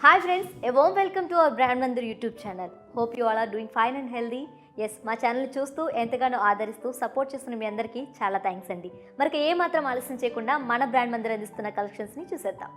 Hi friends, a warm welcome to our Brand Mandir YouTube channel. Hope you all are doing fine and healthy. Yes మా channel చూస్తూ ఎంతగానో ఆదరిస్తూ support చేస్తున్న మీ అందరికీ చాలా thanks అండి. మరి ఏ మాత్రం ఆలస్యం చేయకుండా మన బ్రాండ్ మందిర్ అందిస్తున్న కలెక్షన్స్ని చూసేద్దాం.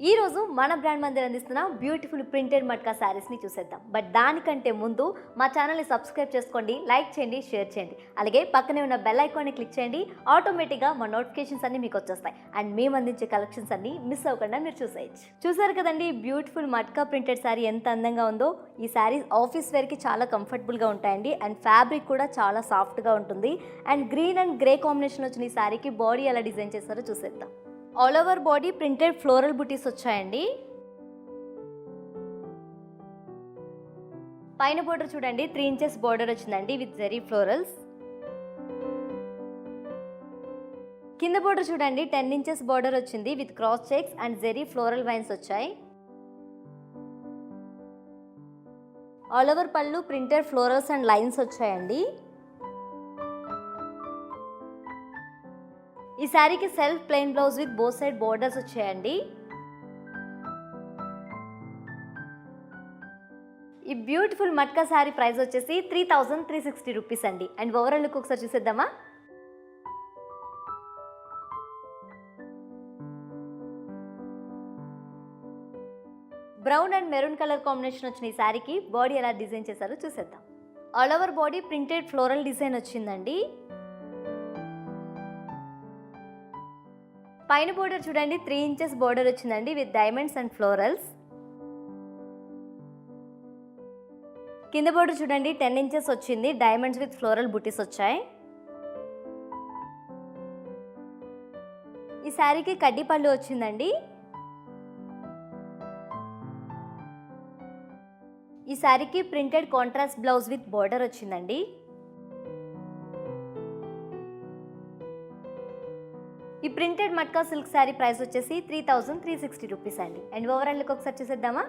ఈ రోజు మన బ్రాండ్ మందిర్ అందిస్తున్న బ్యూటిఫుల్ ప్రింటెడ్ మట్కా శారీస్ని చూసేద్దాం. బట్ దానికంటే ముందు మా ఛానల్ని సబ్స్క్రైబ్ చేసుకోండి, లైక్ చేయండి, షేర్ చేయండి. అలాగే పక్కనే ఉన్న బెల్ ఐకాన్ని క్లిక్ చేయండి. ఆటోమేటిక్గా మా నోటిఫికేషన్స్ అన్ని మీకు వచ్చేస్తాయి అండ్ మేము అందించే కలెక్షన్స్ అన్ని మిస్ అవ్వకుండా మీరు చూసేయచ్చు. చూసారు కదండి బ్యూటిఫుల్ మట్కా ప్రింటెడ్ శారీ ఎంత అందంగా ఉందో. ఈ శారీస్ ఆఫీస్ వేర్కి చాలా కంఫర్టబుల్గా ఉంటాయండి అండ్ ఫ్యాబ్రిక్ కూడా చాలా సాఫ్ట్గా ఉంటుంది. And green and grey combination వచ్చిన ఈ శారీకి బాడీ ఎలా డిజైన్ చేస్తారో చూసేద్దాం. All over body printed floral butis వచ్చాయండి. పైన బోర్డర్ చూడండి 3 ఇంచెస్ బోర్డర్ వచ్చిందండి విత్ జెరీ ఫ్లోరల్స్. కింద బోర్డర్ చూడండి 10 ఇంచెస్ బోర్డర్ వచ్చింది with cross checks and zari floral vines వచ్చాయి. All over pallu printed florals and lines వచ్చాయండి. ఈ శారీకి self plain blouse with both side borders వచ్చాయండి. ఈ బ్యూటిఫుల్ మట్కా శారీ ప్రైస్ వచ్చేసి 3360 రూపీస్ అండి. అండ్ ఓవరాల్ లుక్ ఒకసారి చూసేద్దామా. Brown and maroon colour combination వచ్చిన ఈ శారీకి బాడీ ఎలా డిజైన్ చేశారో చూసేద్దాం. All over body printed floral design వచ్చిందండి. పైన బోర్డర్ చూడండి 3 ఇంచెస్ బోర్డర్ వచ్చిందండి విత్ డైమండ్స్ అండ్ ఫ్లోరల్స్. కింద బోర్డర్ చూడండి 10 ఇంచెస్ వచ్చింది, డైమండ్స్ విత్ ఫ్లోరల్ బుటీస్ వచ్చాయి. ఈ శారీకి కడ్డీ పళ్ళు వచ్చిందండి. ఈ శారీకి printed contrast blouse with border వచ్చిందండి. ఈ printed matka silk sari price వచ్చేసి 3360 రూపీస్ అండి. అండ్ ఓవరాల్ లుక్ ఒకసారి చూసేద్దామా.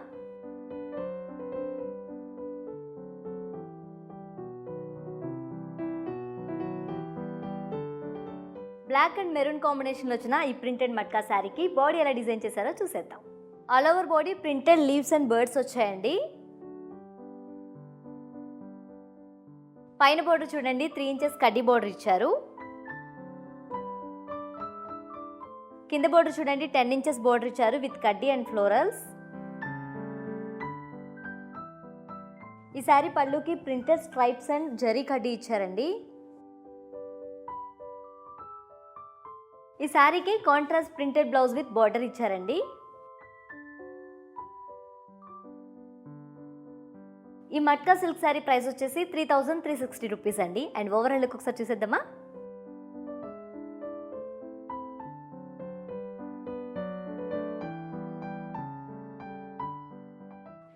బ్లాక్ అండ్ మెరూన్ కాంబినేషన్లో వచ్చిన ఈ ప్రింటెడ్ మట్కా శారీకి బాడీ ఎలా డిజైన్ చేశారో చూసేద్దాం. All over body printed leaves and birds వచ్చాయండి. పైన బోర్డర్ చూడండి 3 ఇంచెస్ కడ్డీ బోర్డర్ ఇచ్చారు. కింద బోర్డర్ చూడండి 10 ఇంచెస్ బోర్డర్ ఇచ్చారు విత్ కడ్డీ అండ్ ఫ్లోరల్స్. ఈ శారీ పళ్ళుకి ప్రింటెడ్ స్ట్రైప్స్ అండ్ జరీ కడ్డీ ఇచ్చారండి. ఈ శారీకి contrast printed blouse with border ఇచ్చారండి. ఈ మట్కా సిల్క్ శారీ ప్రైస్ వచ్చేసి 3360 రూపీస్ అండి. అండ్ ఓవరాల్ లుక్ ఒకసారి చూసేద్దామా.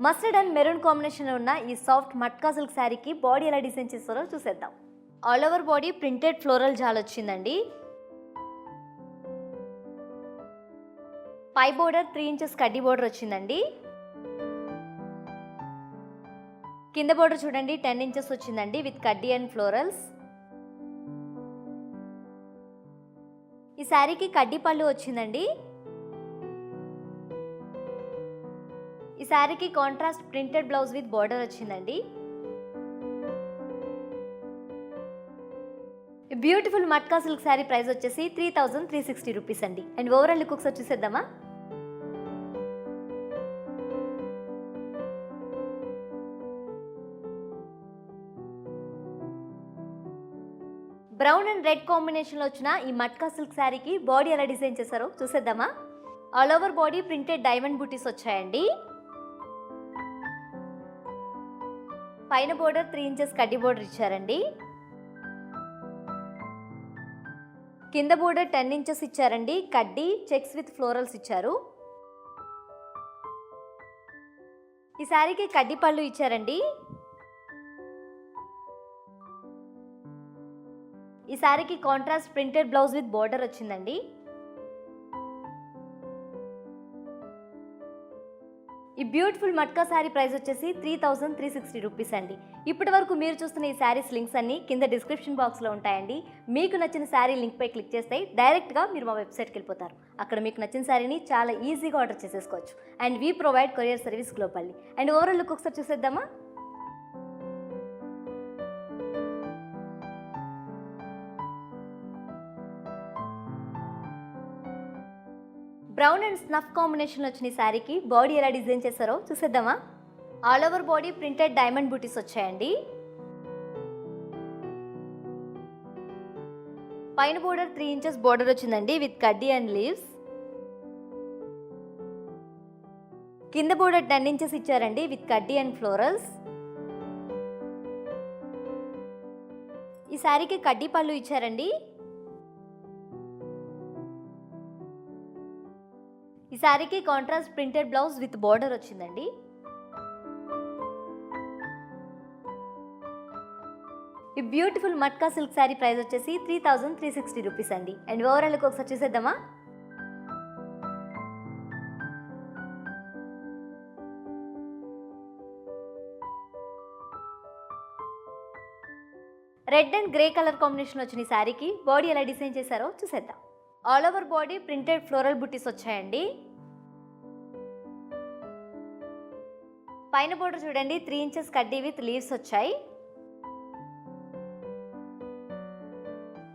మస్టర్డ్ అండ్ మెరూన్ కాంబినేషన్లో ఉన్న ఈ సాఫ్ట్ మట్కా సిల్క్ శారీకి బాడీ ఎలా డిజైన్ చేస్తారో చూసేద్దాం. All over body printed floral జాల్ వచ్చిందండి. పై బోర్డర్ 3 ఇంచెస్ కడ్డీ బోర్డర్ వచ్చిందండి. కింద బోర్డర్ చూడండి 10 ఇంచెస్ వచ్చిందండి విత్ కడ్డీ అండ్ ఫ్లోరల్స్. ఈ శారీకి కడ్డీ పళ్ళు వచ్చిందండి. ఈ శారీకి contrast printed blouse with border వచ్చిందండి. ఈ beautiful matka silk sari price వచ్చేసి 3360 రూపీస్ అండి. అండ్ ఓవరాల్ లుక్ ఒకసారి చూసేద్దామా. బ్రౌన్ అండ్ రెడ్ కాంబినేషన్లో వచ్చిన ఈ మట్కా సిల్క్ శారీకి బాడీ ఎలా డిజైన్ చేశారో చూసేద్దామా. All over body printed diamond బూటీస్ వచ్చాయండి. పైన బోర్డర్ 3 ఇంచెస్ కడ్డీ బోర్డర్ ఇచ్చారండి. కింద బోర్డర్ 10 ఇంచెస్ ఇచ్చారండి, కడ్డీ చెక్స్ విత్ ఫ్లోరల్స్ ఇచ్చారు. ఈ శారీకి కడ్డీ పళ్ళు ఇచ్చారండి. ఈ శారీకి contrast printed blouse with border వచ్చిందండి. ఈ బ్యూటిఫుల్ మట్కా శారీ ప్రైస్ వచ్చేసి 3360 రూపీస్ అండి. ఇప్పటి వరకు మీరు చూస్తున్న ఈ శారీస్ లింక్స్ అన్ని కింద డిస్క్రిప్షన్ బాక్స్లో ఉంటాయండి. మీకు నచ్చిన శారీ లింక్పై క్లిక్ చేస్తే డైరెక్ట్గా మీరు మా వెబ్సైట్కి వెళ్ళిపోతారు. అక్కడ మీకు నచ్చిన శారీని చాలా ఈజీగా ఆర్డర్ చేసేసుకోవచ్చు. And we provide courier service globally. And overall look ఒకసారి చూసేద్దామా? బ్రౌన్ అండ్ స్నఫ్ కాంబినేషన్లో వచ్చిన ఈ శారీకి బాడీ ఎలా డిజైన్ చేశారో చూసేద్దామా? All over body printed diamond బూటీస్ వచ్చాయండి. పైన బోర్డర్ 3 ఇంచెస్ బోర్డర్ వచ్చిందండి విత్ కడ్డీ అండ్ లీవ్స్. కింద బోర్డర్ 10 ఇంచెస్ ఇచ్చారండి విత్ కడ్డీ అండ్ ఫ్లోరల్స్. ఈ శారీకి కడ్డీ పళ్ళు ఇచ్చారండి. ఈ శారీకి contrast printed blouse with border వచ్చిందండి. ఈ beautiful matka silk sari price వచ్చేసి 3360 రూపీస్ అండి. అండ్ ఓవరాల్ ఒకసారి చూసేద్దామా? Red and grey colour combination వచ్చిన ఈ శారీకి బాడీ ఎలా డిజైన్ చేశారో చూసేద్దాం. All over body printed floral butis వచ్చాయండి. పైన బోర్డర్ చూడండి 3 ఇంచెస్ కడ్డీ విత్ లీవ్స్ వచ్చాయి.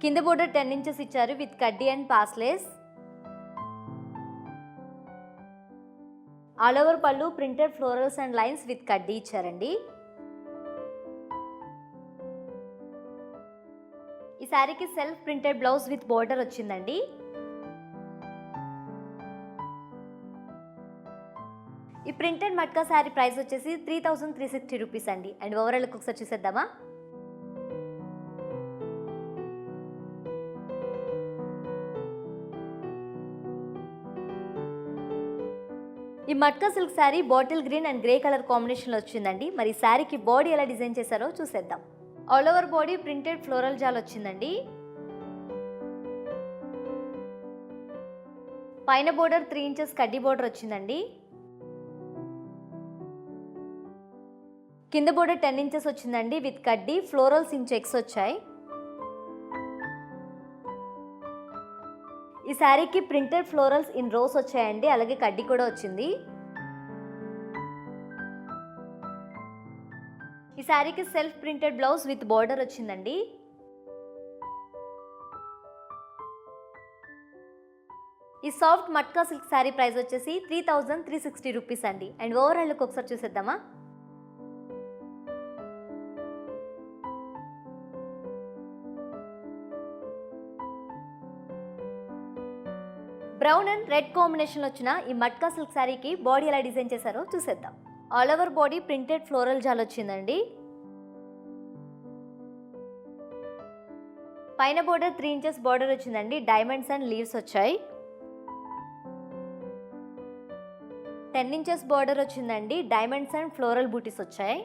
కింద బోర్డర్ 10 ఇంచెస్ ఇచ్చారు విత్ కడ్డీ and paisleys. All over pallu printed florals and lines with కడ్డీ ఇచ్చారండి. ఈ శారీకి self printed blouse with border వచ్చిందండి. ఈ ప్రింటెడ్ మట్కా శారీ ప్రైస్ వచ్చేసి 3360 రూపీస్ అండి. అండ్ ఓవరాల్ ఒకసారి చూసేద్దామా? ఈ matka silk sari bottle green and grey colour కాంబినేషన్లో వచ్చిందండి. మరి శారీకి బాడీ ఎలా డిజైన్ చేశారో చూసేద్దాం. All over body printed floral జాల్ వచ్చిందండి. పైన బోర్డర్ 3 ఇంచెస్ కడ్డీ బోర్డర్ వచ్చిందండి. కింద బోర్డర్ 10 ఇంచెస్ వచ్చిందండి విత్ కడ్డీ ఫ్లోరల్స్ ఇన్ చెక్స్ వచ్చాయి. ఈ శారీకి ప్రింటెడ్ ఫ్లోరల్స్ ఇన్ రోస్ వచ్చాయండి. అలాగే కడ్డీ కూడా వచ్చింది. ఈ శారీకి self printed blouse with border వచ్చిందండి. ఈ soft matka silk sari price వచ్చేసి 3360 రూపీస్ అండి. అండ్ ఓవరాల్ ఒకసారి చూసేద్దామా? బ్రౌన్ అండ్ రెడ్ కాంబినేషన్ వచ్చిన ఈ మట్కా సిల్క్ శారీకి బాడీ ఎలా డిజైన్ చేశారో చూసేద్దాం. All over body printed floral జాల్ వచ్చిందండి. పైన బోర్డర్ 3 ఇంచెస్ బార్డర్ వచ్చిందండి. డైమండ్స్ అండ్ లీవ్స్ వచ్చాయి. 10 ఇంచెస్ బార్డర్ వచ్చిందండి. డైమండ్స్ అండ్ ఫ్లోరల్ బూటీస్ వచ్చాయి.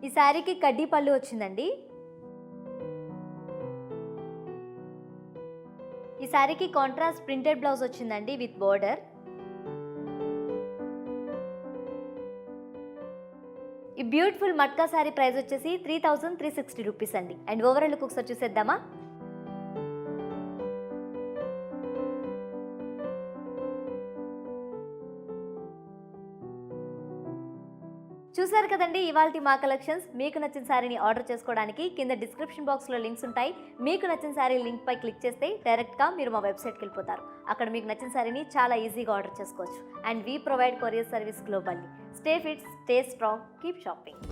ఈ శారీకి కడ్డీ పళ్ళు వచ్చిందండి. ఈ శారీకి కాంట్రాస్ట్ ప్రింటెడ్ బ్లౌజ్ వచ్చిందండి విత్ బోర్డర్. ఈ బ్యూటిఫుల్ మట్కా శారీ ప్రైస్ వచ్చేసి 3360 రూపీస్ అండి. అండ్ ఓవరాల్ ఒకసారి చూసేద్దామా? చూసారు కదండి ఇవాల్టి మా కలెక్షన్స్. మీకు నచ్చిన శారీని ఆర్డర్ చేసుకోవడానికి కింద డిస్క్రిప్షన్ బాక్స్లో లింక్స్ ఉంటాయి. మీకు నచ్చిన శారీ లింక్ పై క్లిక్ చేస్తే డైరెక్ట్గా మీరు మా వెబ్సైట్కి వెళ్ళిపోతారు. అక్కడ మీకు నచ్చిన శారీని చాలా ఈజీగా ఆర్డర్ చేసుకోవచ్చు. And we provide courier service globally. Stay fit, stay strong, keep shopping.